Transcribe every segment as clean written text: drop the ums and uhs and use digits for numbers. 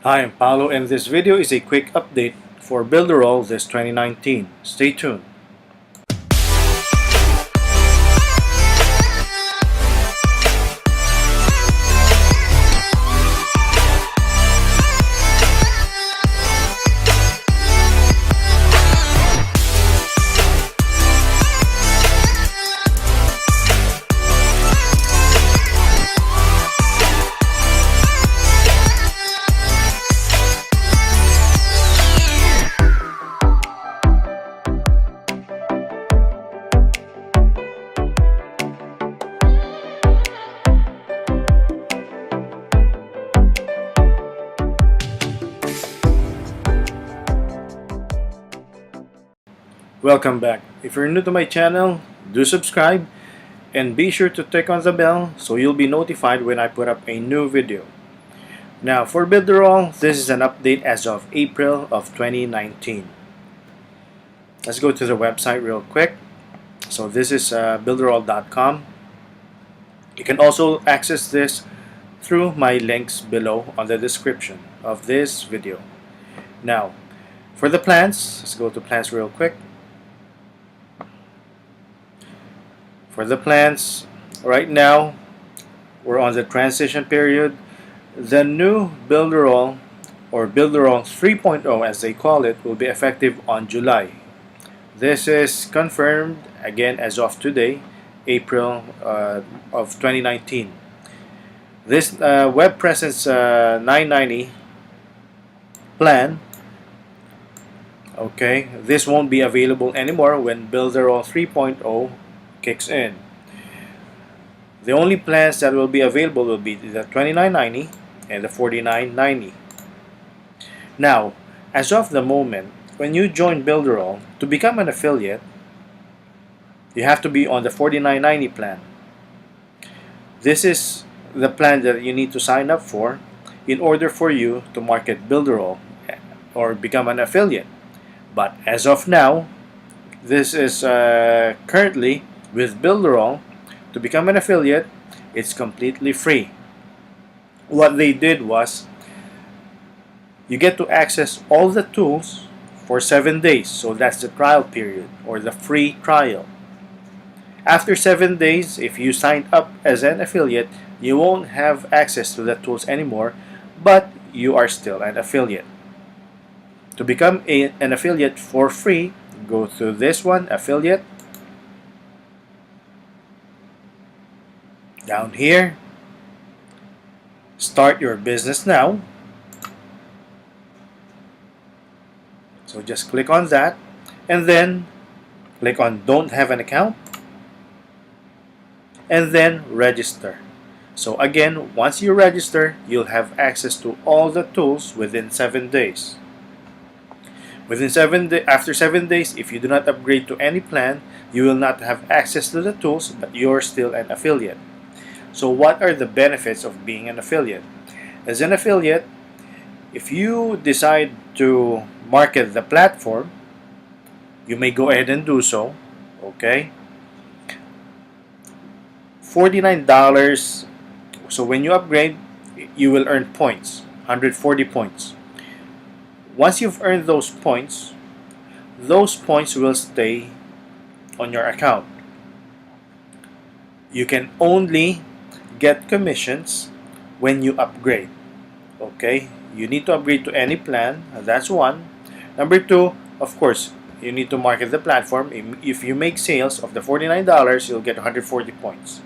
Hi, I'm Paulo, and this video is a quick update for Builderall this 2019. Stay tuned. Welcome back. If you're new to my channel, do subscribe and be sure to click on the bell so you'll be notified when I put up a new video. Now, for Builderall, this is an update as of April of 2019. Let's go to the website real quick. So this is builderall.com. You can also access this through my links below on the description of this video. Now, for the plans, let's go to plans real quick. For the plans, right now, we're on the transition period. The new Builderall, or Builderall 3.0 as they call it, will be effective on July. This is confirmed again as of today, April of 2019. This web presence 990 plan, okay, this won't be available anymore when Builderall 3.0 kicks in. The only plans that will be available will be the 2990 and the 4990. Now, as of the moment, when you join Builderall, to become an affiliate, you have to be on the 4990 plan. This is the plan that you need to sign up for in order for you to market Builderall or become an affiliate. But as of now, this is currently with Builderall. To become an affiliate, it's completely free. What they did was, you get to access all the tools for 7 days. So that's the trial period or the free trial. After 7 days, if you signed up as an affiliate, you won't have access to the tools anymore, but you are still an affiliate. To become an affiliate for free, go to this one, affiliate. Down here, start your business now. So just click on that and then click on don't have an account and then register. So again, once you register, you'll have access to all the tools within 7 days. After 7 days, if you do not upgrade to any plan, you will not have access to the tools, but you're still an affiliate. So what are the benefits of being an affiliate? As an affiliate, if you decide to market the platform, you may go ahead and do so. Okay, $49. So when you upgrade, you will earn points, 140 points. Once you've earned those points will stay on your account. You can only get commissions when you upgrade. Okay, you need to upgrade to any plan. That's one. Number two, of course, you need to market the platform. If you make sales of the $49, you'll get 140 points.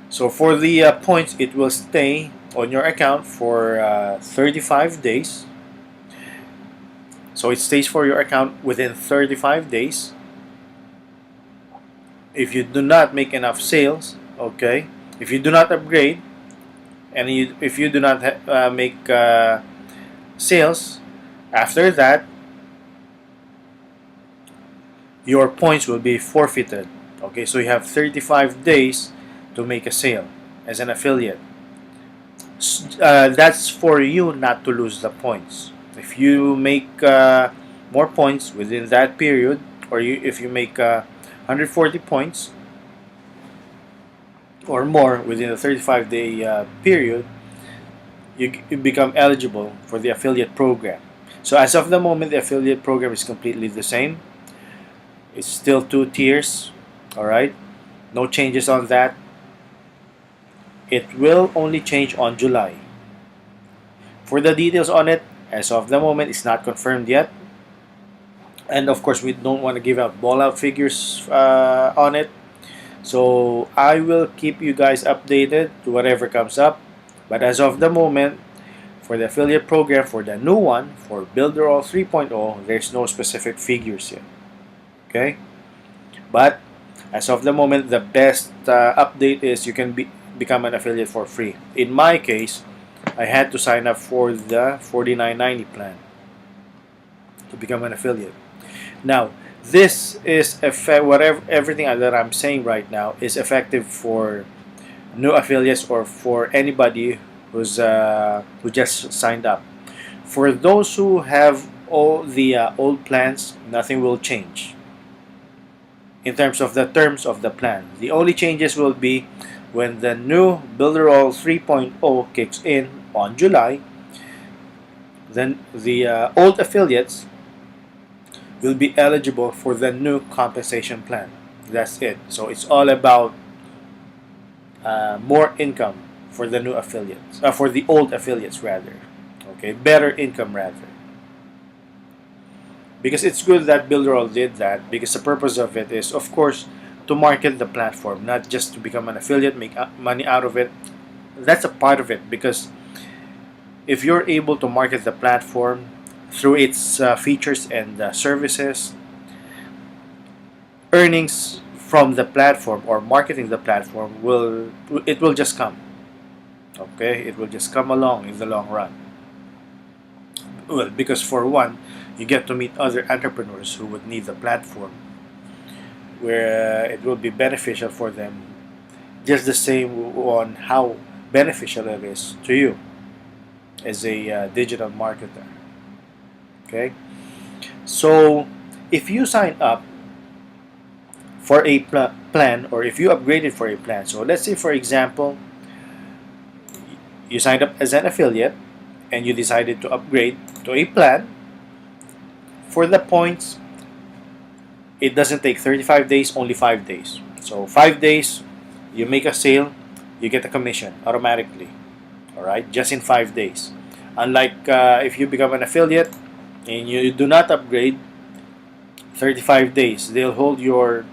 So for the points, it will stay on your account for 35 days. So it stays for your account within 35 days. If you do not make enough sales, okay, if you do not upgrade, and if you do not make sales, after that, your points will be forfeited. Okay, so you have 35 days to make a sale as an affiliate. That's for you not to lose the points. If you make more points within that period, or if you make 140 points or more within a 35-day period, you become eligible for the affiliate program. So as of the moment, the affiliate program is completely the same. It's still 2 tiers. All right, no changes on that. It will only change on July. For the details on it, as of the moment, it's not confirmed yet. And of course, we don't want to give out ball out figures on it. So I will keep you guys updated to whatever comes up. But as of the moment, for the affiliate program, for the new one, for Builderall 3.0, there's no specific figures yet. Okay? But as of the moment, the best update is you can become an affiliate for free. In my case, I had to sign up for the $49.90 plan to become an affiliate. Now, this is whatever everything that I'm saying right now is effective for new affiliates or for anybody who just signed up. For those who have all the old plans, nothing will change in terms of the terms of the plan. The only changes will be when the new Builderall 3.0 kicks in on July. Then the old affiliates will be eligible for the new compensation plan. That's it. So it's all about more income for the new affiliates, for the old affiliates rather. Okay, better income rather. Because it's good that Builderall did that, because the purpose of it is, of course, to market the platform, not just to become an affiliate, make money out of it. That's a part of it, because if you're able to market the platform through its features and services, earnings from the platform or marketing the platform will just come. Okay, it will just come along in the long run. Well, because for one, you get to meet other entrepreneurs who would need the platform, where it will be beneficial for them, just the same on how beneficial it is to you as a digital marketer. Okay, so if you sign up for a plan, or if you upgraded for a plan, so let's say for example you signed up as an affiliate and you decided to upgrade to a plan. For the points, it doesn't take 35 days, only 5 days. So 5 days, you make a sale, you get a commission automatically. All right, just in 5 days. Unlike if you become an affiliate and you do not upgrade, 35 days, they'll hold your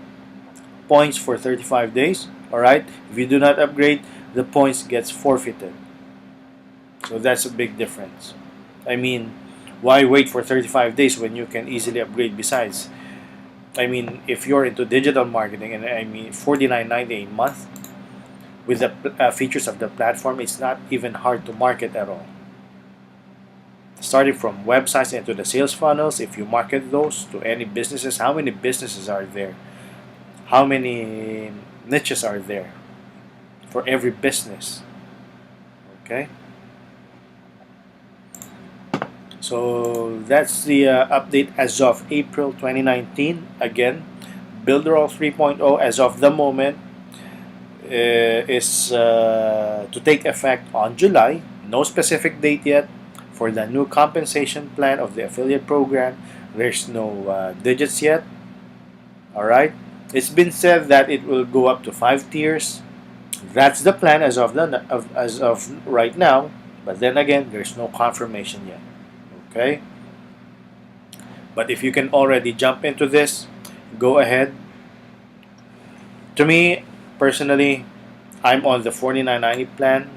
points for 35 days. All right, if you do not upgrade, the points gets forfeited. So that's a big difference. I mean, why wait for 35 days when you can easily upgrade? Besides, I mean, if you're into digital marketing, and I mean $49.90 a month with the features of the platform, it's not even hard to market at all. Starting from websites into the sales funnels, if you market those to any businesses, how many businesses are there? How many niches are there for every business? Okay. So that's the update as of April 2019. Again, Builderall 3.0 as of the moment is to take effect on July. No specific date yet for the new compensation plan of the affiliate program. There's no digits yet. All right. It's been said that it will go up to 5 tiers. That's the plan as of right now. But then again, there's no confirmation yet. Okay. But if you can already jump into this, go ahead. To me, personally, I'm on the $49.90 plan.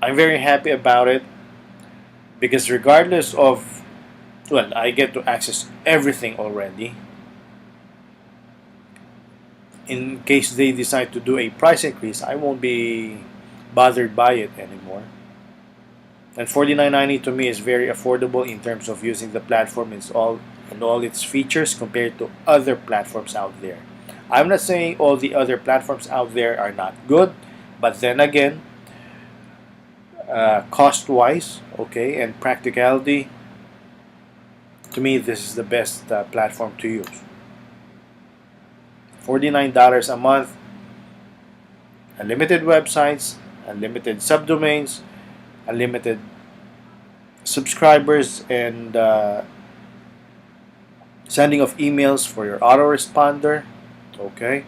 I'm very happy about it because regardless of, well, I get to access everything already. In case they decide to do a price increase, I won't be bothered by it anymore. And $49.90 to me is very affordable in terms of using the platform and all its features compared to other platforms out there. I'm not saying all the other platforms out there are not good, but then again, cost-wise, okay, and practicality, to me, this is the best platform to use. $49 a month, unlimited websites, unlimited subdomains, unlimited subscribers, and sending of emails for your autoresponder. Okay,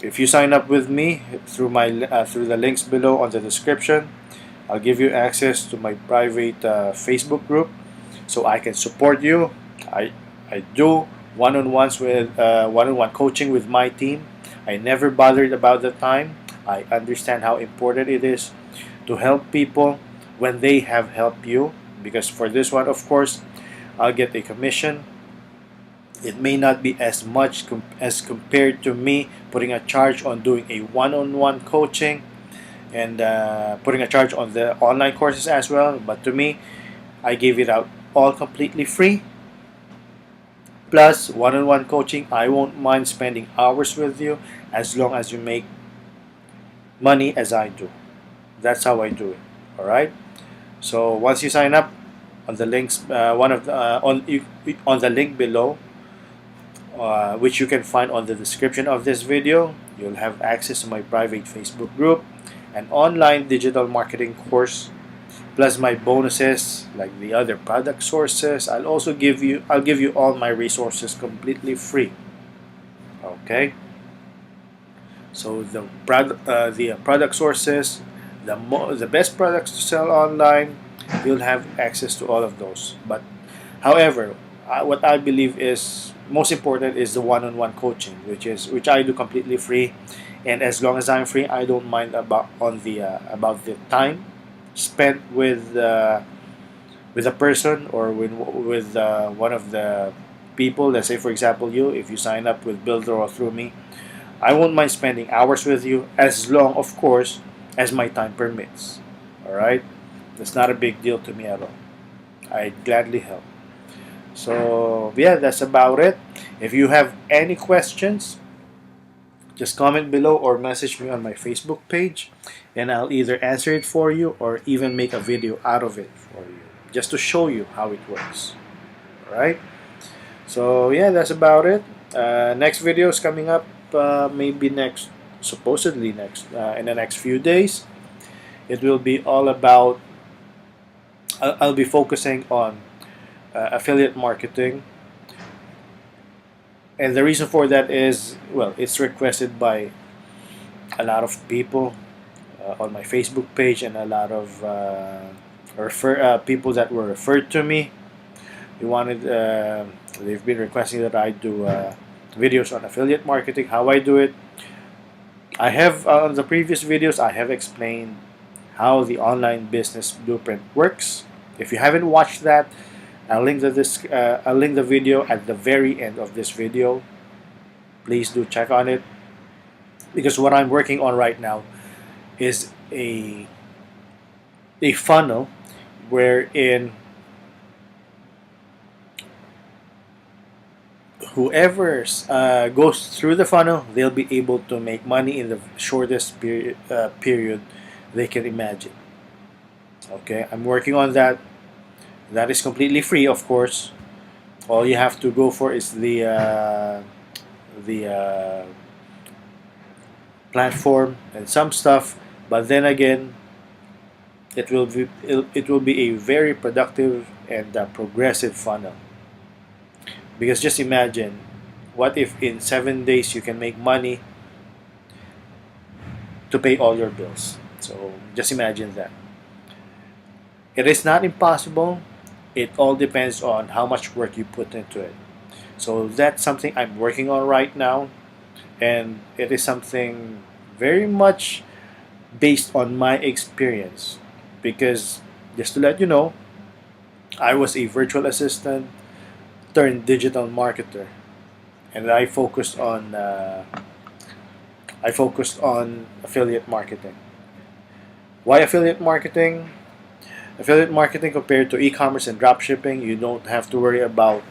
if you sign up with me through my through the links below on the description, I'll give you access to my private Facebook group, so I can support you. I do one-on-ones with one-on-one coaching with my team. I never bothered about the time. I understand how important it is to help people when they have helped you, because for this one, of course, I'll get a commission. It may not be as much as compared to me putting a charge on doing a one-on-one coaching, and putting a charge on the online courses as well. But to me, I gave it out all completely free. Plus, one-on-one coaching, I won't mind spending hours with you as long as you make money as I do. That's how I do it. All right. So once you sign up on the links, on the link below, which you can find on the description of this video, you'll have access to my private Facebook group, an online digital marketing course, plus my bonuses like the other product sources. I'll give you all my resources completely free. Okay. So the product sources, the best products to sell online, you'll have access to all of those. But however, what I believe is most important is the one-on-one coaching, which I do completely free, and as long as I'm free, I don't mind about the time spent with a person, or with one of the people. Let's say, for example, if you sign up with Builderall through me, I won't mind spending hours with you, as long, of course, as my time permits. All right, that's not a big deal to me at all. I'd gladly help. So yeah, that's about it. If you have any questions, just comment below or message me on my Facebook page, and I'll either answer it for you or even make a video out of it for you, just to show you how it works. All right. So yeah, that's about it. Next video is coming up, maybe supposedly next, in the next few days. It will be all about. I'll be focusing on affiliate marketing, and the reason for that is, well, it's requested by a lot of people on my Facebook page, and a lot of people that were referred to me. They've been requesting that I do videos on affiliate marketing, how I do it. I have on the previous videos, I have explained how the online business blueprint works. If you haven't watched that, I'll link the video at the very end of this video. Please do check on it, because what I'm working on right now is a funnel wherein whoever goes through the funnel, they'll be able to make money in the shortest period they can imagine. Okay, I'm working on that. That is completely free, of course. All you have to go for is the platform and some stuff. But then again, it will be a very productive and progressive funnel. Because just imagine, what if in 7 days you can make money to pay all your bills? So just imagine that. It is not impossible. It all depends on how much work you put into it. So that's something I'm working on right now, and it is something very much based on my experience. Because just to let you know, I was a virtual assistant turned digital marketer, and I focused on affiliate marketing. Why affiliate marketing? Affiliate marketing, compared to e-commerce and dropshipping, you don't have to worry about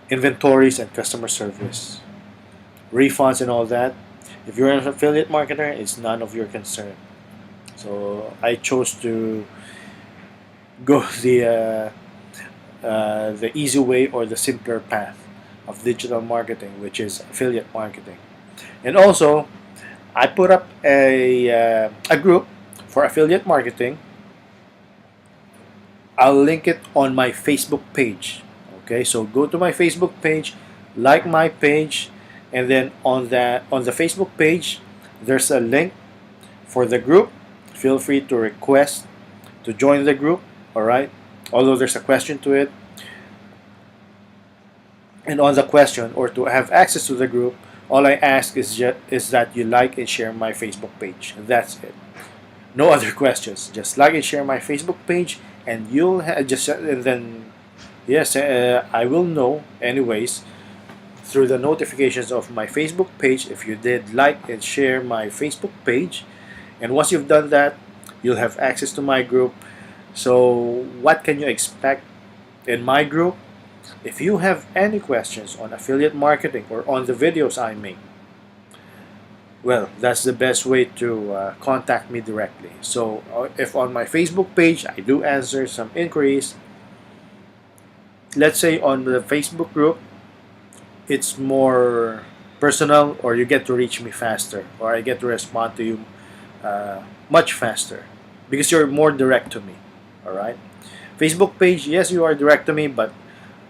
inventories and customer service, refunds and all that. If you're an affiliate marketer, it's none of your concern. So I chose to go the easy way, or the simpler path of digital marketing, which is affiliate marketing. And also, I put up a group for affiliate marketing, I'll link it on my Facebook page. Okay, so go to my Facebook page, like my page, and then on the Facebook page, there's a link for the group. Feel free to request to join the group. All right, although there's a question to it, and on the question or to have access to the group, all I ask is that you like and share my Facebook page. That's it. No other questions. Just like and share my Facebook page, and you'll just and then yes, I will know anyways through the notifications of my Facebook page if you did like and share my Facebook page. And once you've done that, you'll have access to my group. So what can you expect in my group? If you have any questions on affiliate marketing or on the videos I make, well, that's the best way to contact me directly. So if on my Facebook page I do answer some inquiries, let's say on the Facebook group it's more personal, or you get to reach me faster, or I get to respond to you much faster because you're more direct to me. All right, Facebook page, yes, you are direct to me, but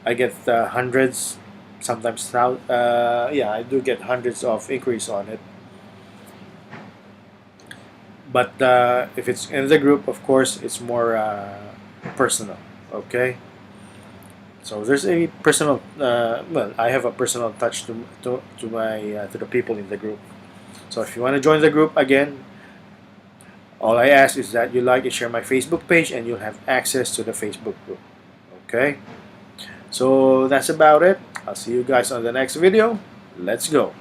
I get hundreds, sometimes yeah, I do get hundreds of inquiries on it. But if it's in the group, of course, it's more personal. Okay. So there's a personal. Well, I have a personal touch to my to the people in the group. So if you want to join the group again, all I ask is that you like and share my Facebook page, and you'll have access to the Facebook group. Okay. So that's about it. I'll see you guys on the next video. Let's go.